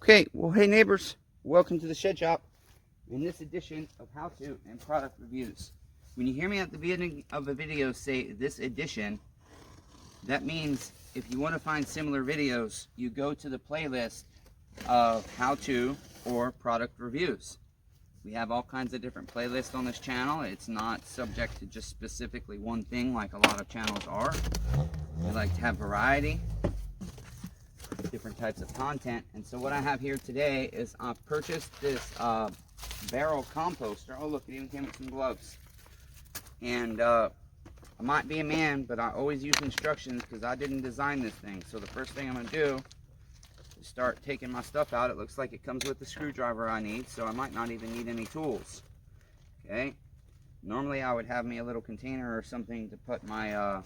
Okay, well, hey neighbors, welcome to the Shed Shop. In this edition of how-to and product reviews. When you hear me at the beginning of a video say this edition, that means if you want to find similar videos, you go to the playlist of how-to or product reviews. We have all kinds of different playlists on this channel. It's not subject to just specifically one thing like a lot of channels are. We like to have variety, different types of content. And so what I have here today is I've purchased this barrel composter. Oh look, it even came with some gloves. And I might be a man, but I always use instructions because I didn't design this thing. So the first thing I'm going to do is start taking my stuff out. It looks like it comes with the screwdriver I need, so I might not even need any tools. Okay, normally I would have me a little container or something to put my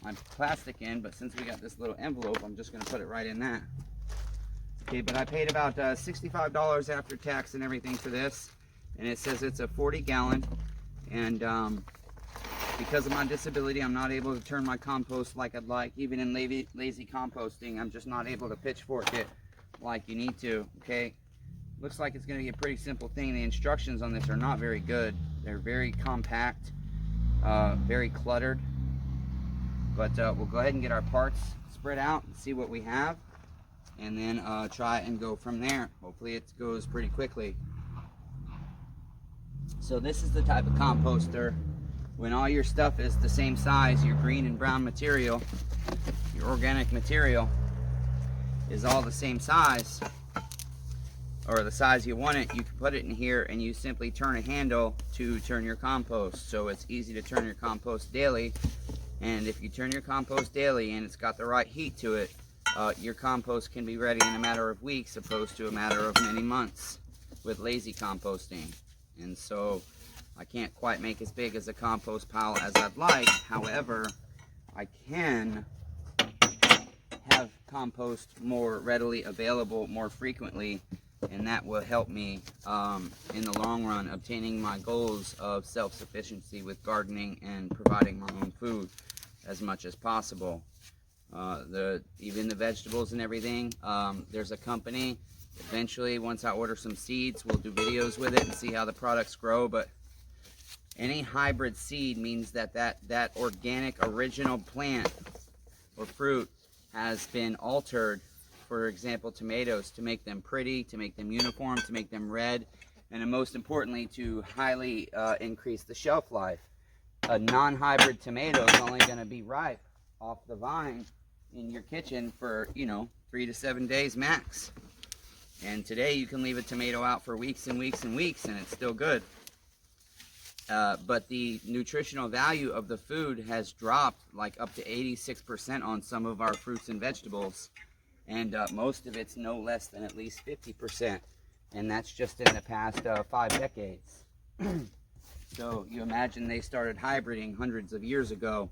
my plastic in, but since we got this little envelope, I'm just going to put it right in that. Okay, but I paid about $65 after tax and everything for this, and it says it's a 40-gallon, and because of my disability, I'm not able to turn my compost like I'd like. Even in lazy composting, I'm just not able to pitchfork it like you need to. Okay, looks like it's going to be a pretty simple thing. The instructions on this are not very good. They're very compact, very cluttered. But we'll go ahead and get our parts spread out and see what we have, and then try and go from there. Hopefully it goes pretty quickly. So this is the type of composter when all your stuff is the same size. Your green and brown material, your organic material, is all the same size, or the size you want it. You can put it in here and you simply turn a handle to turn your compost. So it's easy to turn your compost daily. And if you turn your compost daily and it's got the right heat to it, your compost can be ready in a matter of weeks opposed to a matter of many months with lazy composting. And so I can't quite make as big as a compost pile as I'd like. However, I can have compost more readily available more frequently, and that will help me in the long run obtaining my goals of self-sufficiency with gardening and providing my own food as much as possible. Even the vegetables and everything, there's a company, eventually once I order some seeds, we'll do videos with it and see how the products grow. But any hybrid seed means that organic original plant or fruit has been altered. For example, tomatoes, to make them pretty, to make them uniform, to make them red, and most importantly, to highly increase the shelf life. A non-hybrid tomato is only going to be ripe off the vine in your kitchen for, 3 to 7 days max. And today you can leave a tomato out for weeks and weeks and weeks and it's still good. But the nutritional value of the food has dropped like up to 86% on some of our fruits and vegetables. And most of it's no less than at least 50%. And that's just in the past 5 decades. So you imagine they started hybriding hundreds of years ago,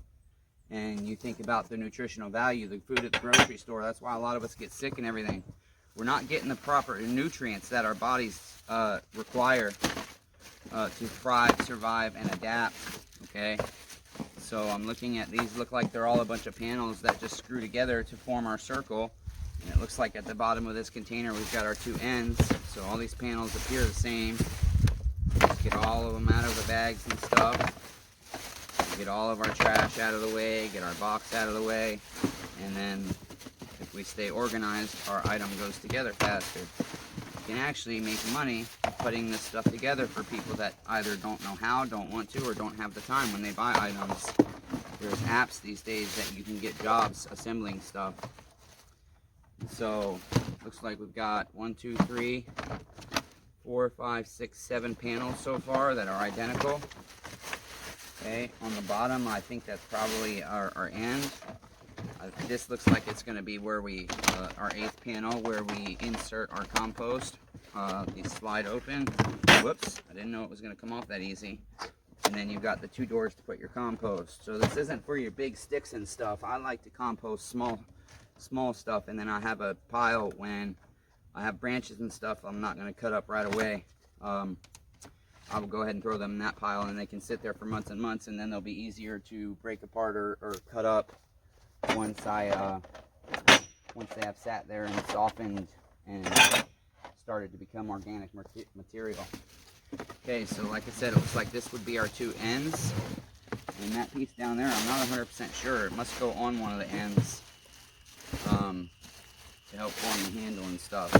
and you think about the nutritional value, the food at the grocery store. That's why a lot of us get sick and everything. We're not getting the proper nutrients that our bodies require to thrive, survive, and adapt. Okay, so I'm looking at these. Look like they're all a bunch of panels that just screw together to form our circle. And it looks like at the bottom of this container we've got our 2 ends. So all these panels appear the same. Let's get all of them out of the bags and stuff. Get all of our trash out of the way, get our box out of the way, and then if we stay organized, our item goes together faster. You can actually make money putting this stuff together for people that either don't know how, don't want to, or don't have the time when they buy items. There's apps these days that you can get jobs assembling stuff. So looks like we've got 1, 2, 3, 4, 5, 6, 7 panels so far that are identical. Okay, on the bottom, I think that's probably our end. This looks like it's going to be where we, our 8th panel, where we insert our compost. These slide open. Whoops, I didn't know it was going to come off that easy. And then you've got the 2 doors to put your compost. So this isn't for your big sticks and stuff. I like to compost small stuff, and then I have a pile when I have branches and stuff I'm not going to cut up right away. I will go ahead and throw them in that pile, and they can sit there for months and months, and then they'll be easier to break apart or cut up once they have sat there and softened and started to become organic material. Okay, so like I said, it looks like this would be our two ends. And that piece down there, I'm not 100% sure. It must go on one of the ends to help form the handle and stuff.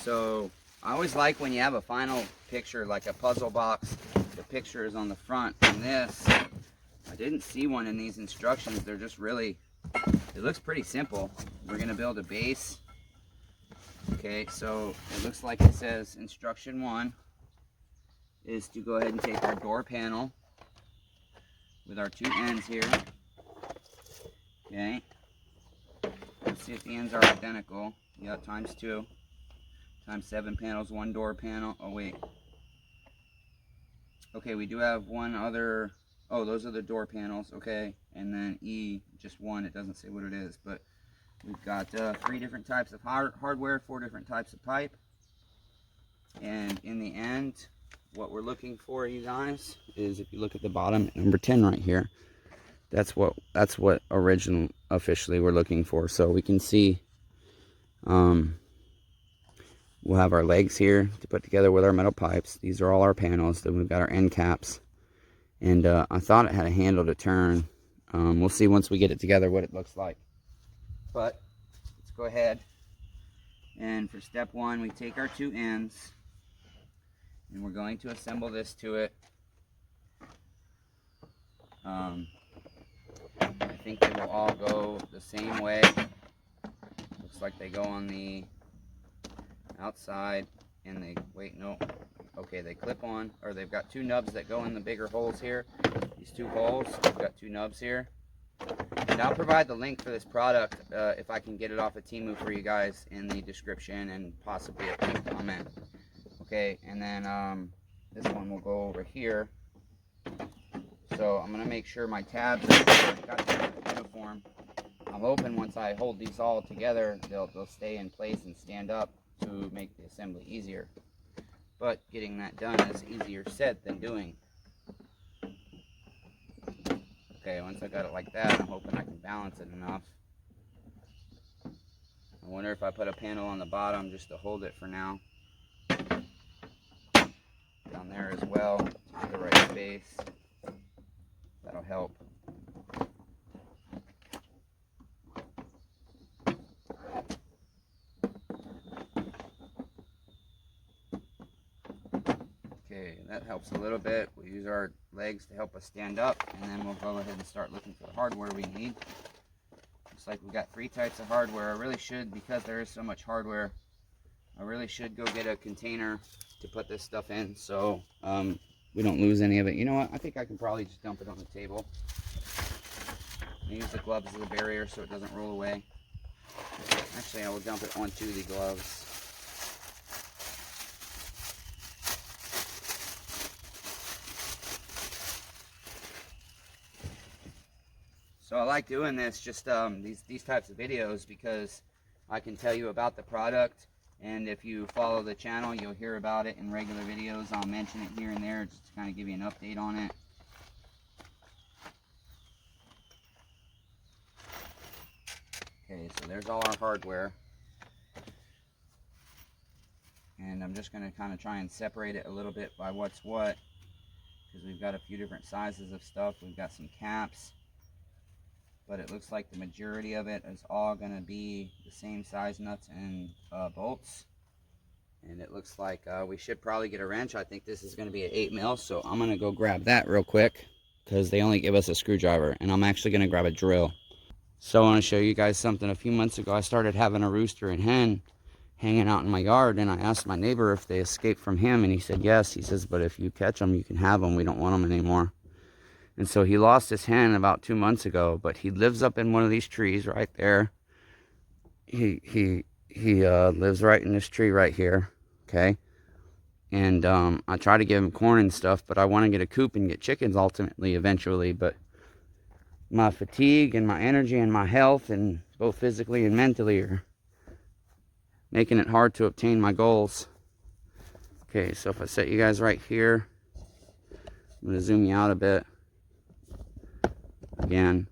So I always like when you have a final picture, like a puzzle box, the picture is on the front. And this, I didn't see one in these instructions. They're just really, it looks pretty simple. We're gonna build a base. Okay, so it looks like it says instruction 1 is to go ahead and take our door panel with our two ends here. Okay, let's see if the ends are identical. Yeah, times 2, times 7 panels, 1 door panel. Oh wait, okay, we do have one other. Oh, those are the door panels. Okay, and then E, just 1. It doesn't say what it is, but we've got 3 different types of hardware, 4 different types of pipe. And in the end, what we're looking for, you guys, is if you look at the bottom, number 10 right here, that's what officially we're looking for. So we can see we'll have our legs here to put together with our metal pipes. These are all our panels. Then we've got our end caps. And I thought it had a handle to turn. We'll see once we get it together what it looks like. But let's go ahead. And for step 1, we take our two ends and we're going to assemble this to it. I think they will all go the same way. Looks like they go on the outside and they, wait, no. Okay, they clip on, or they've got 2 nubs that go in the bigger holes here. These 2 holes, we've got 2 nubs here. And I'll provide the link for this product if I can get it off of TEMU for you guys in the description and possibly a pinned comment. Okay, and then this one will go over here. So I'm going to make sure my tabs are uniform. I'm hoping once I hold these all together, they'll stay in place and stand up to make the assembly easier. But getting that done is easier said than doing. Okay, once I got it like that, I'm hoping I can balance it enough. I wonder if I put a panel on the bottom just to hold it for now. Down there as well, to the right space. That'll help. Okay, that helps a little bit. We'll use our legs to help us stand up, and then we'll go ahead and start looking for the hardware we need. Looks like we got 3 types of hardware. I really should, because there is so much hardware, I really should go get a container to put this stuff in so we don't lose any of it. You know what? I think I can probably just dump it on the table. I use the gloves as a barrier so it doesn't roll away. Actually, I will dump it onto the gloves. So I like doing this, just these types of videos, because I can tell you about the product, and if you follow the channel, you'll hear about it in regular videos. I'll mention it here and there just to kind of give you an update on it. Okay, so there's all our hardware. And I'm just going to kind of try and separate it a little bit by what's what, because we've got a few different sizes of stuff. We've got some caps, but it looks like the majority of it is all going to be the same size nuts and bolts. And it looks like we should probably get a wrench. I think this is going to be an 8 mil, so I'm going to go grab that real quick, because they only give us a screwdriver, and I'm actually going to grab a drill. So I want to show you guys something. A few months ago, I started having a rooster and hen hanging out in my yard, and I asked my neighbor if they escaped from him, and he said yes. He says, but if you catch them, you can have them. We don't want them anymore. And so he lost his hen about 2 months ago, but he lives up in one of these trees right there. He lives right in this tree right here, okay? And I try to give him corn and stuff, but I want to get a coop and get chickens ultimately, eventually, but my fatigue and my energy and my health, and both physically and mentally, are making it hard to obtain my goals. Okay, so if I set you guys right here, I'm going to zoom you out a bit again,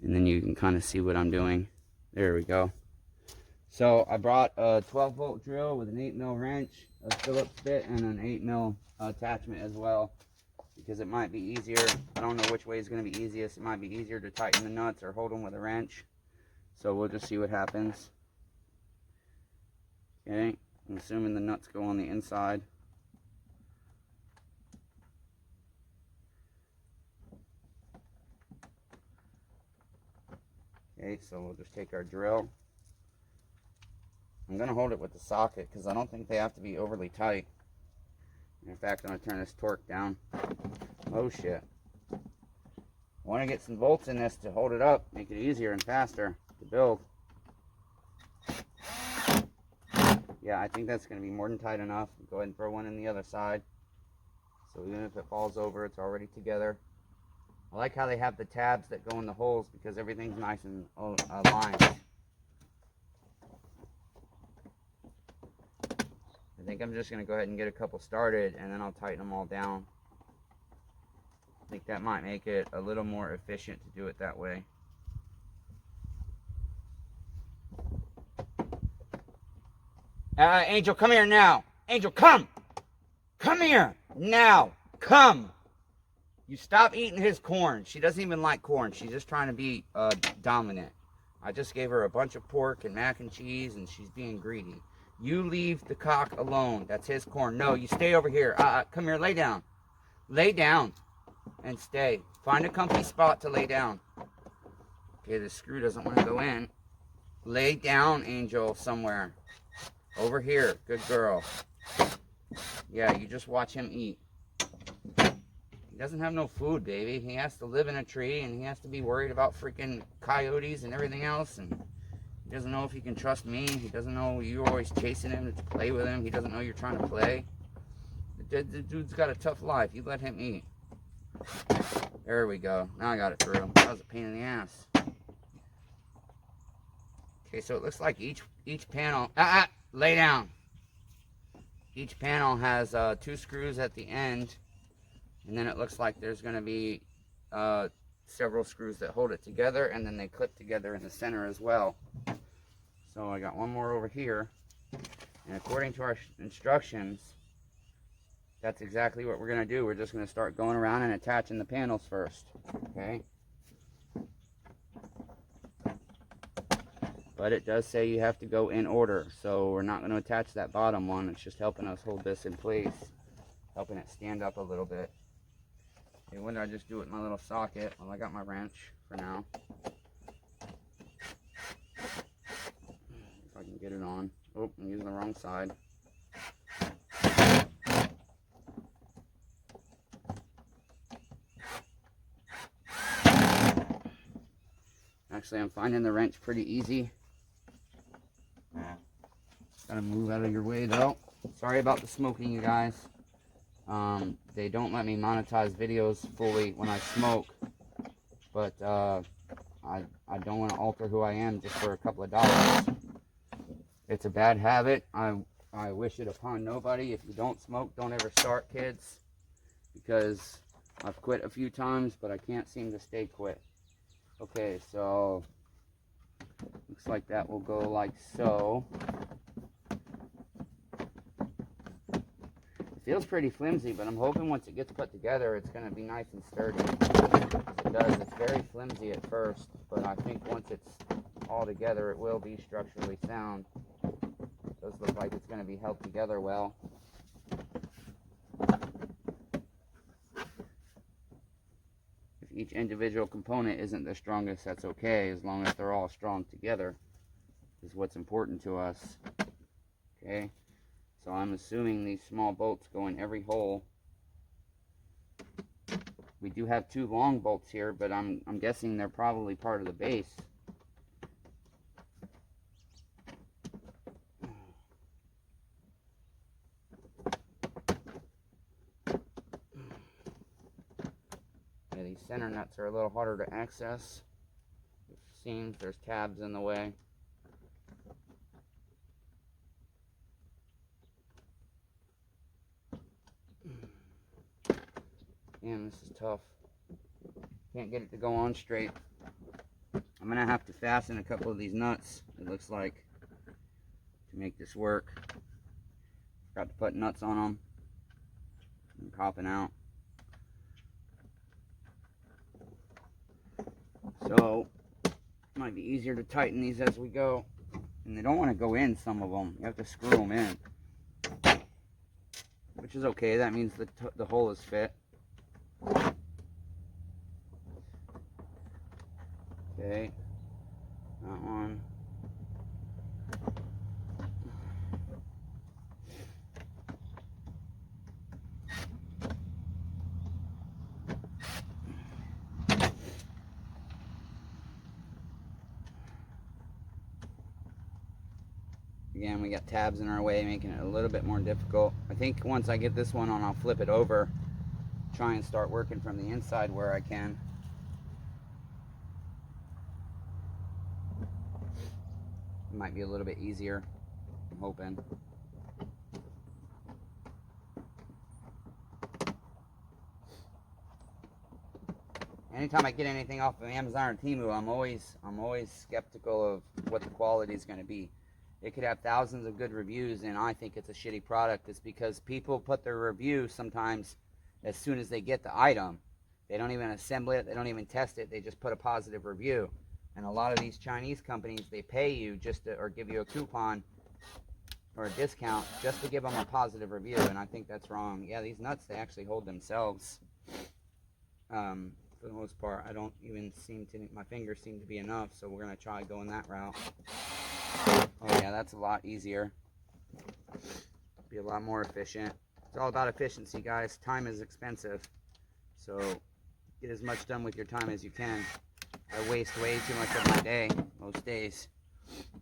and then you can kind of see what I'm doing. There we go. So I brought a 12-volt drill with an 8mm wrench, a Phillips bit, and an 8mm attachment as well, because it might be easier. I don't know which way is going to be easiest. It might be easier to tighten the nuts or hold them with a wrench. So we'll just see what happens. Okay, I'm assuming the nuts go on the inside. Okay, so we'll just take our drill. I'm going to hold it with the socket because I don't think they have to be overly tight. In fact, I'm going to turn this torque down. Oh shit. I want to get some bolts in this to hold it up, make it easier and faster to build. Yeah, I think that's going to be more than tight enough. Go ahead and throw one in the other side. So even if it falls over, it's already together. I like how they have the tabs that go in the holes because everything's nice and aligned. I think I'm just going to go ahead and get a couple started and then I'll tighten them all down. I think that might make it a little more efficient to do it that way. Angel, come here now. Angel, come! Come here! Now! Come! You stop eating his corn. She doesn't even like corn. She's just trying to be dominant. I just gave her a bunch of pork and mac and cheese and she's being greedy. You leave the cock alone. That's his corn. No, you stay over here. Come here, lay down. Lay down and stay. Find a comfy spot to lay down. Okay, the screw doesn't want to go in. Lay down, Angel, somewhere. Over here. Good girl. Yeah, you just watch him eat. He doesn't have no food, baby. He has to live in a tree and he has to be worried about freaking coyotes and everything else. And he doesn't know if he can trust me. He doesn't know you're always chasing him to play with him. He doesn't know you're trying to play. The dude's got a tough life. You let him eat. There we go. Now I got it through. That was a pain in the ass. Okay, so it looks like each panel... lay down. Each panel has 2 screws at the end. And then it looks like there's going to be several screws that hold it together. And then they clip together in the center as well. So I got one more over here. And according to our instructions, that's exactly what we're going to do. We're just going to start going around and attaching the panels first. Okay? But it does say you have to go in order. So we're not going to attach that bottom one. It's just helping us hold this in place. Helping it stand up a little bit. Okay, what did I just do with my little socket? Well, I got my wrench for now. If I can get it on. Oh, I'm using the wrong side. Actually, I'm finding the wrench pretty easy. Gotta move out of your way though. Sorry about the smoking, you guys. They don't let me monetize videos fully when I smoke, but I don't want to alter who I am just for a couple of dollars. It's a bad habit. I wish it upon nobody. If you don't smoke, don't ever start, kids, because I've quit a few times, but I can't seem to stay quit. Okay, so looks like that will go like so. It feels pretty flimsy, but I'm hoping once it gets put together, it's going to be nice and sturdy. It does. It's very flimsy at first, but I think once it's all together, it will be structurally sound. It does look like it's going to be held together well. If each individual component isn't the strongest, that's okay, as long as they're all strong together, is what's important to us. Okay? So I'm assuming these small bolts go in every hole. We do have 2 long bolts here, but I'm guessing they're probably part of the base. Yeah, these center nuts are a little harder to access. It seems there's tabs in the way. Damn, this is tough. Can't get it to go on straight. I'm going to have to fasten a couple of these nuts, it looks like. to make this work. Forgot to put nuts on them. I'm popping out. So it might be easier to tighten these as we go. And they don't want to go in, some of them. You have to screw them in. Which is okay, that means the hole is fit. Okay, that one. Again, we got tabs in our way, making it a little bit more difficult. I think once I get this one on, I'll flip it over, try and start working from the inside where I can. It might be a little bit easier, I'm hoping. Anytime I get anything off of Amazon or TEMU, I'm always skeptical of what the quality is going to be. It could have thousands of good reviews and I think it's a shitty product. It's because people put their review sometimes as soon as they get the item. They don't even assemble it, they don't even test it, they just put a positive review. And a lot of these Chinese companies, they pay you just to, or give you a coupon or a discount just to give them a positive review, and I think that's wrong. Yeah, these nuts, they actually hold themselves. For the most part, I don't even seem to, my fingers seem to be enough, so we're going to try going that route. Oh yeah, that's a lot easier. Be a lot more efficient. It's all about efficiency, guys. Time is expensive, so get as much done with your time as you can. I waste way too much of my day, most days,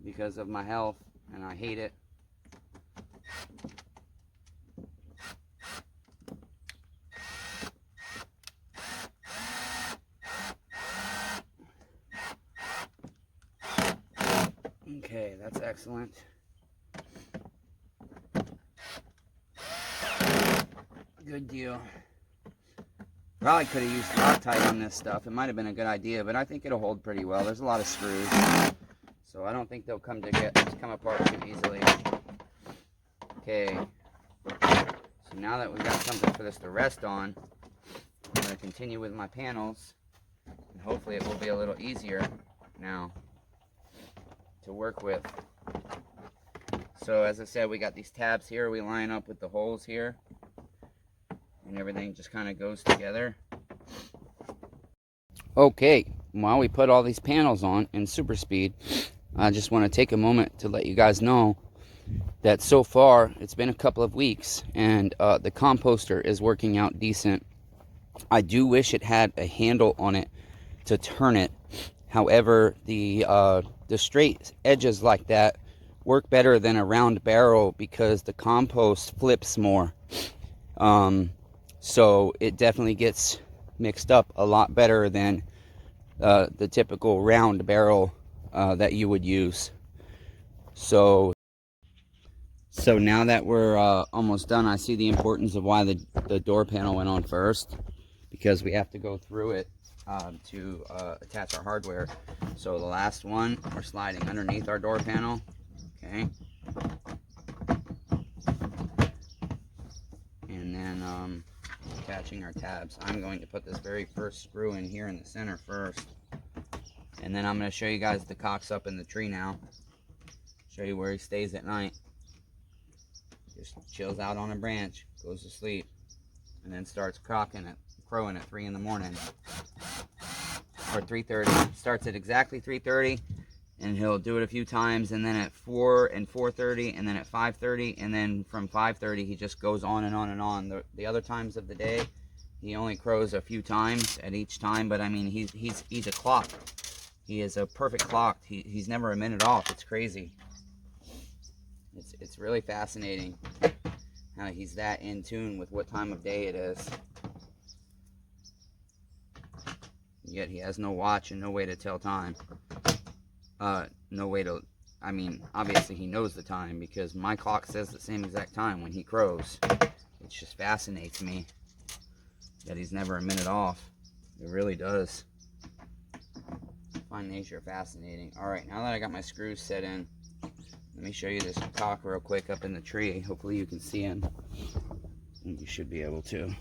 because of my health, and I hate it. Okay, that's excellent. Good deal. Probably could have used Loctite on this stuff. It might have been a good idea, but I think it'll hold pretty well. There's a lot of screws, so I don't think they'll come apart too easily. Okay, so now that we've got something for this to rest on, I'm going to continue with my panels, and hopefully it will be a little easier now to work with. So as I said, we got these tabs here. We line up with the holes here, and everything just kind of goes together. Okay, while we put all these panels on in super speed, I just want to take a moment to let you guys know that so far it's been a couple of weeks and the composter is working out decent. I do wish it had a handle on it to turn it. However, the straight edges like that work better than a round barrel because the compost flips more. So it definitely gets mixed up a lot better than the typical round barrel that you would use. So now that we're almost done, I see the importance of why the door panel went on first, because we have to go through it to attach our hardware. So the last one, we're sliding underneath our door panel. Okay. And then attaching our tabs. I'm going to put this very first screw in here in the center first. And then I'm going to show you guys the cock's up in the tree now. Show you where he stays at night. Just chills out on a branch, goes to sleep, and then starts crowing at 3 in the morning. Or 3:30. Starts at exactly 3:30, and he'll do it a few times, and then at 4 and 4:30, and then at 5:30, and then from 5:30 he just goes on and on and on. The other times of the day, he only crows a few times at each time, but I mean he's a clock. He is a perfect clock. He's never a minute off. It's crazy. It's really fascinating how he's that in tune with what time of day it is. Yet he has no watch and no way to tell time. No way to, I mean, obviously he knows the time because my clock says the same exact time when he crows. It just fascinates me that he's never a minute off. It really does. I find nature fascinating. Alright, now that I got my screws set in, Let me show you this cock real quick up in the tree. Hopefully you can see him. You should be able to.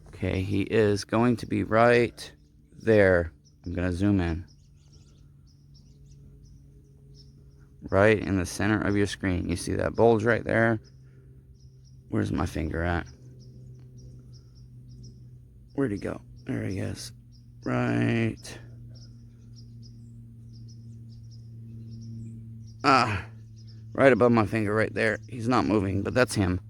Okay, he is going to be right there. I'm going to zoom in. Right in the center of your screen. You see that bulge right there? Where's my finger at? Where'd he go? There he is. Right. Right above my finger right there. He's not moving, but that's him.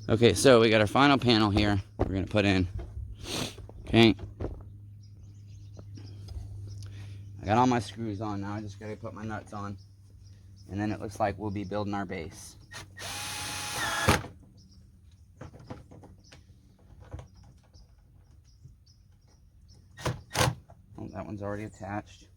Okay, so we got our final panel here. We're going to put in. Okay. I got all my screws on now. I just got to put my nuts on. And then it looks like we'll be building our base. Oh, that one's already attached.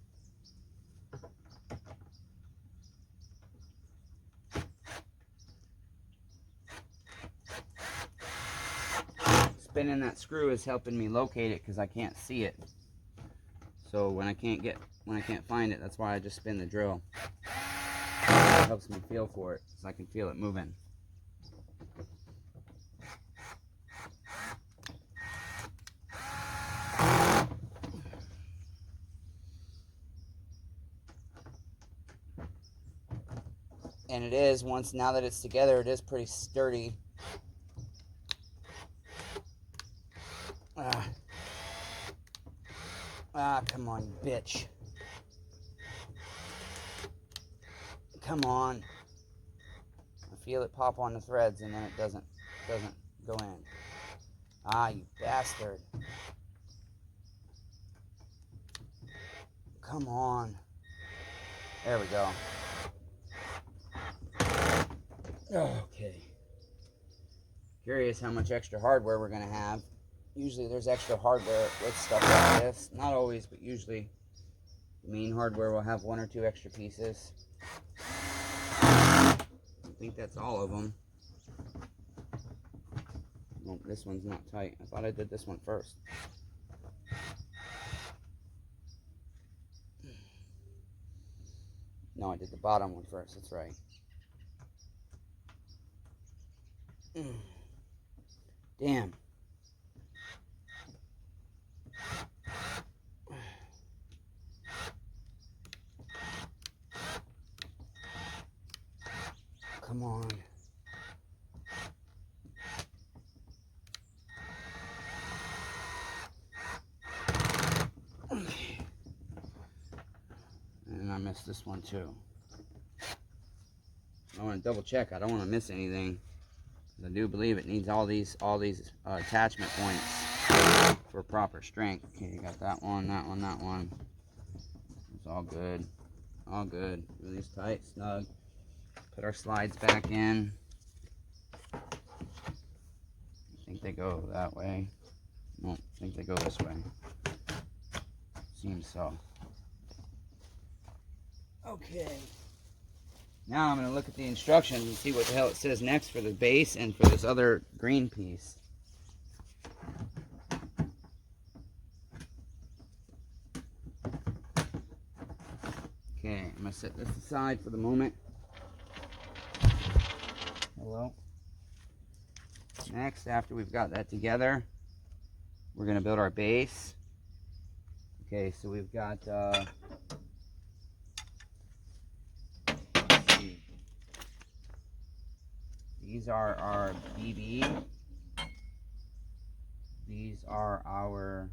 Spinning that screw is helping me locate it because I can't see it. So when I can't find it, that's why I just spin the drill. It helps me feel for it, so I can feel it moving. And it is, now that it's together, it is pretty sturdy. Come on, you bitch. Come on. I feel it pop on the threads and then it doesn't go in. You bastard. Come on. There we go. Okay. Curious how much extra hardware we're going to have. Usually there's extra hardware with stuff like this. Not always, but usually the main hardware will have 1 or 2 extra pieces. I think that's all of them. Nope, this one's not tight. I thought I did this one first. No, I did the bottom one first. That's right. Damn. Come on. Okay. And I missed this one too. I want to double check. I don't want to miss anything. I do believe it needs all these attachment points for proper strength. Okay, you got that one, that one, that one. It's all good. All good. Really tight, snug. Put our slides back in. I think they go that way. No, I think they go this way. Seems so. Okay. Now I'm going to look at the instructions and see what the hell it says next for the base and for this other green piece. Okay, I'm going to set this aside for the moment. Hello. Next, after we've got that together, we're going to build our base. Okay, so we've got... these are our BB. These are our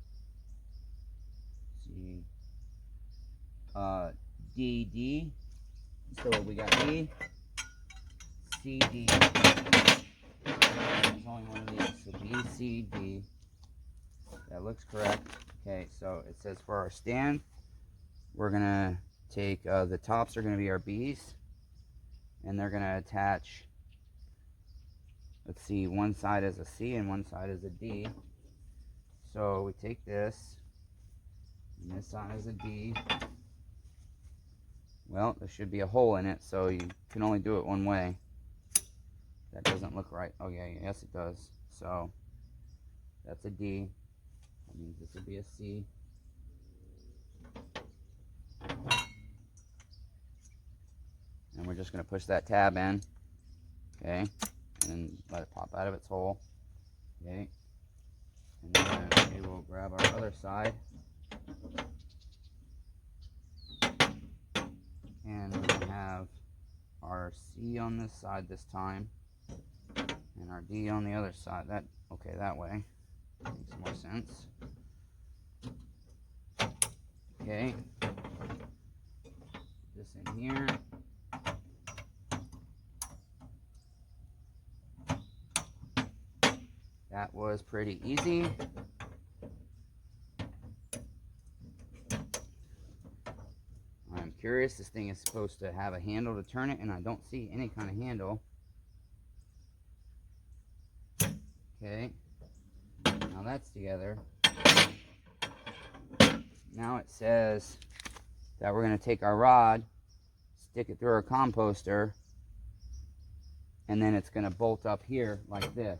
DD. So we got B, C, D. There's only one of these. So B, C, D. That looks correct. Okay, so it says for our stand, we're gonna take the tops are gonna be our B's, and they're gonna attach. Let's see, one side is a C and one side is a D. So we take this, and this side is a D. Well, there should be a hole in it, so you can only do it one way. That doesn't look right. Oh yeah, yes it does. So that's a D. That means this will be a C. just going to push that tab in, okay, and let it pop out of its hole, okay, and then we will grab our other side, and we have our C on this side this time, and our D on the other side. Okay, that way makes more sense. Okay, put this in here. That was pretty easy. I'm curious, this thing is supposed to have a handle to turn it, and I don't see any kind of handle. Okay, now that's together. Now it says that we're going to take our rod, stick it through our composter, and then it's going to bolt up here like this.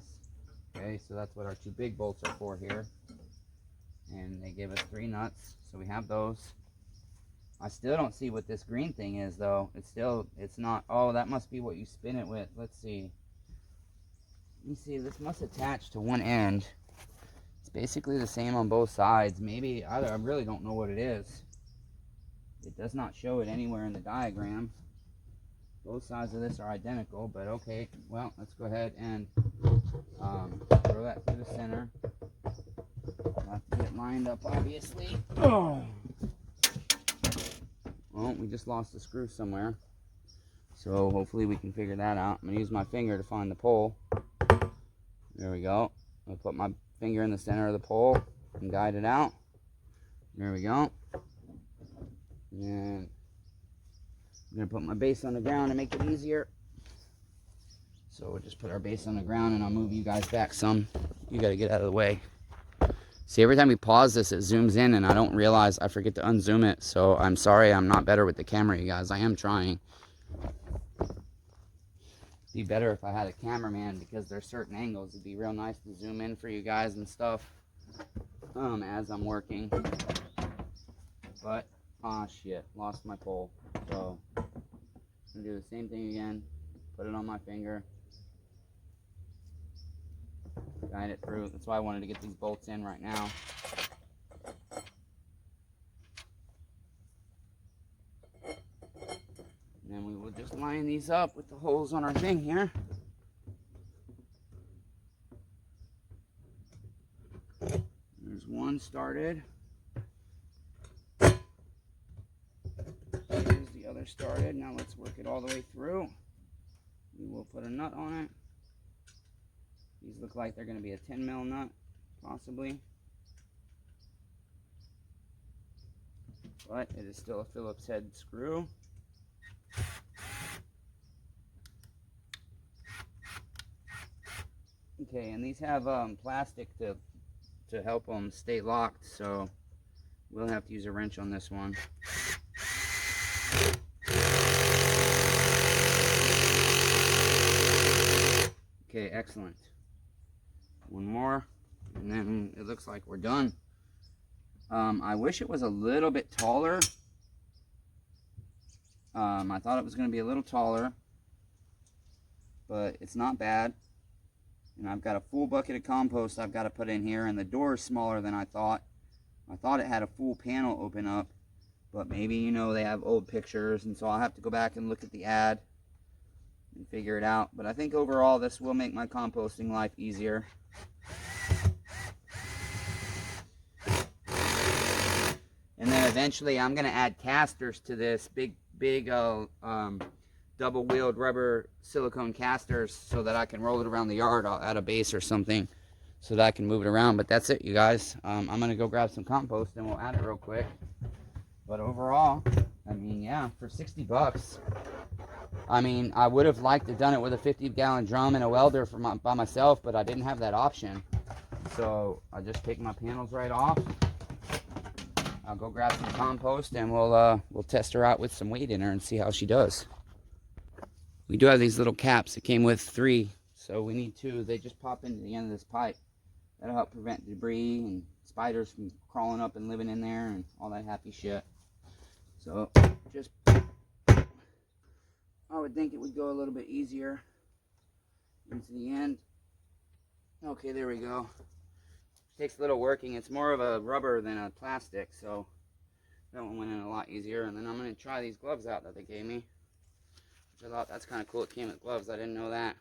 Okay, so that's what our 2 big bolts are for here. And they gave us 3 nuts, so we have those. I still don't see what this green thing is, though. It's not. Oh, that must be what you spin it with. Let's see. Let me see. This must attach to one end. It's basically the same on both sides. Maybe, I really don't know what it is. It does not show it anywhere in the diagram. Both sides of this are identical, but okay. Well, let's go ahead and throw that through the center. I'll have to get it lined up, obviously. Oh. Well, we just lost a screw somewhere, so hopefully we can figure that out. I'm going to use my finger to find the pole. There we go. I'll put my finger in the center of the pole and guide it out. There we go. And I'm going to put my base on the ground to make it easier. So we'll just put our base on the ground, and I'll move you guys back some. You got to get out of the way. See, every time we pause this, it zooms in, and I don't realize I forget to unzoom it. So I'm sorry I'm not better with the camera, you guys. I am trying. It'd be better if I had a cameraman, because there's certain angles. It'd be real nice to zoom in for you guys and stuff as I'm working. But, ah, shit, lost my pole. So I'm going to do the same thing again. Put it on my finger. Guide it through. That's why I wanted to get these bolts in right now. And then we will just line these up with the holes on our thing here. There's one started. There's the other started. Now let's work it all the way through. We will put a nut on it. These look like they're going to be a 10 mil nut, possibly. But it is still a Phillips head screw. Okay, and these have plastic to help them stay locked, so we'll have to use a wrench on this one. Okay, excellent. One more, and then it looks like we're done. I wish it was a little bit taller. I thought it was going to be a little taller, but it's not bad. And I've got a full bucket of compost I've got to put in here, and the door is smaller than I thought. I thought it had a full panel open up, but maybe, you know, they have old pictures, and so I'll have to go back and look at the ad and figure it out. But I think overall this will make my composting life easier. And then eventually I'm going to add casters to this, big double-wheeled rubber silicone casters, so that I can roll it around the yard. I'll add a base or something so that I can move it around. But that's it, you guys. I'm going to go grab some compost and we'll add it real quick. But overall, I mean, yeah, for 60 bucks, I mean, I would have liked to done it with a 50-gallon drum and a welder by myself, but I didn't have that option. So I just take my panels right off. I'll go grab some compost, and we'll test her out with some weight in her and see how she does. We do have these little caps. It came with 3, so we need 2. They just pop into the end of this pipe. That'll help prevent debris and spiders from crawling up and living in there and all that happy shit. So just I would think it would go a little bit easier into the end. Okay, there we go. Takes a little working. It's more of a rubber than a plastic, so that one went in a lot easier. And then I'm going to try these gloves out that they gave me, which I thought that's kind of cool. It came with gloves. I didn't know that.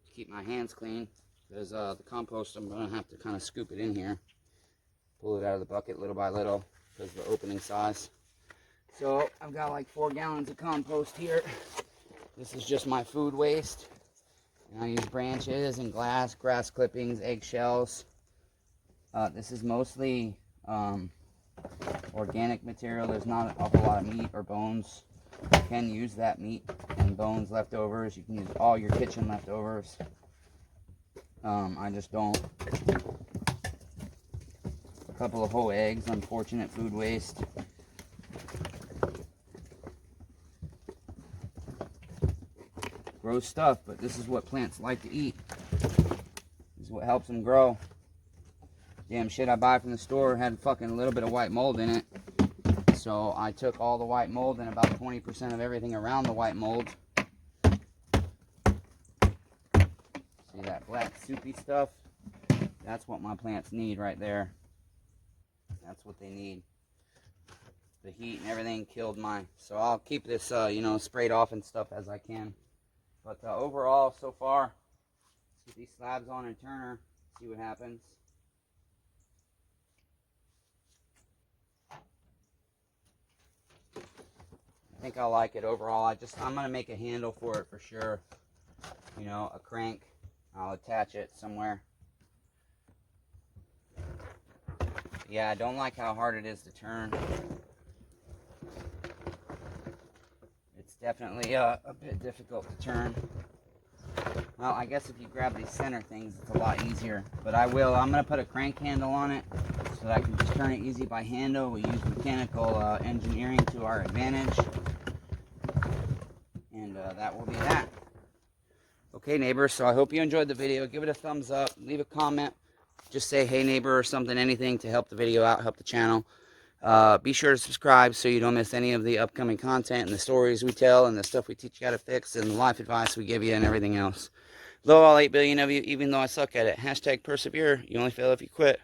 To keep my hands clean, because the compost, I'm going to have to kind of scoop it in here, pull it out of the bucket little by little because of the opening size. So I've got like 4 gallons of compost here. This is just my food waste. And I use branches and grass clippings, eggshells. This is mostly organic material. There's not an awful lot of meat or bones. You can use that meat and bones leftovers. You can use all your kitchen leftovers. I just don't. A couple of whole eggs, unfortunate food waste. Gross stuff, but this is what plants like to eat. This is what helps them grow. Damn shit I buy from the store had fucking a little bit of white mold in it. So I took all the white mold and about 20% of everything around the white mold. See that black soupy stuff? That's what my plants need right there. That's what they need. The heat and everything killed mine. So I'll keep this, you know, sprayed off and stuff as I can. But overall, so far, let's get these slabs on and turner, see what happens. I think I like it overall. I'm going to make a handle for it for sure. You know, a crank. I'll attach it somewhere. Yeah, I don't like how hard it is to turn. Definitely a bit difficult to turn. Well, I guess if you grab these center things, it's a lot easier. But I'm going to put a crank handle on it so that I can just turn it easy by handle. We use mechanical engineering to our advantage. And that will be that. Okay, neighbors, so I hope you enjoyed the video. Give it a thumbs up. Leave a comment. Just say, hey, neighbor, or something, anything to help the video out, help the channel. Be sure to subscribe so you don't miss any of the upcoming content and the stories we tell and the stuff we teach you how to fix and the life advice we give you and everything else. Love all 8 billion of you, even though I suck at it. Hashtag persevere. You only fail if you quit.